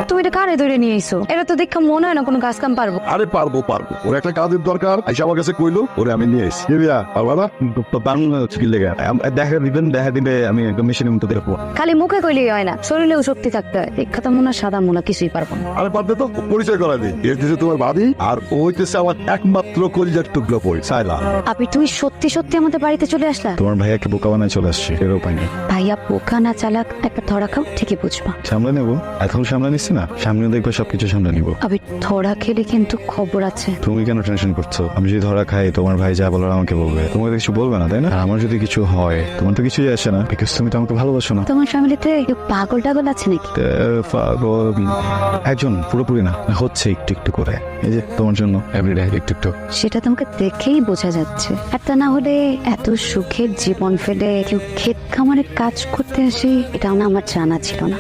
তুমি এটা কারে ধরে নিয়ে এসো? এটা তো দেখে মনে হয় না কোনো কাজ কাম পারবো। আরে পারবো ওর একটা কাজের দরকার, আইসা আমার কাছে কইলো, ওরে আমি নিয়ে এসেছি। কে বিয়া পারবা না? বাংলা কি লেগে দেখা দিলে আমি একদম মেশিনের মতো দেখবো। খালি মুখে কইলেই হয় না, শরীরেও শক্তি থাকতে হয়। দেখা মনে সাদা মোলা কিছুই পারবো না। আরে পারবে তো, পরিচয় করা দিই। এ হইতেছে তোমার ভাবি, আর ও হইতেছে আমার একমাত্র কলিজার টুকরো বই সাইলা। আপনি তুমি সত্যি সত্যি আমাদের বাড়িতে চলে আসলা? তোমার ভাইয়াকে বোকা বানায় চলে আসছে, এর উপায় নেই। ভাইয়া পোকা না চালাক, একটা ধরা খাও ঠিকই বুঝবা। সামলে নেবো, এখন সামলে নিচ্ছি না, সামনে দেখবো সবকিছু সামলে নিবো। আমি ধরা খেলে কিন্তু খবর আছে। তুমি কেন টেনশন করছো? আমি যদি ধরা খাই, তোমার ভাই যা বলার আমাকে বলবে, তোমাকে তো কিছু বলবে না, তাই না? আর আমার যদি কিছু হয়, তোমার তো কিছুই আসে না, বিকজ তুমি তো আমাকে ভালোবাসো না। তোমার ফ্যামিলিতে কেউ পাগল টাগল আছে নাকি? একজন, পুরোপুরি না, হচ্ছে একটু একটু করে। এই যে তোমার জন্য এভরিডে একটু একটু। সেটা তোমাকে দেখেই বোঝা যাচ্ছে। আর তা না হলে এত সুখের জীবন ফেলে কেউ ক্ষেত খামারে কাজ করতে আসে, এটা আমার জানা ছিল না।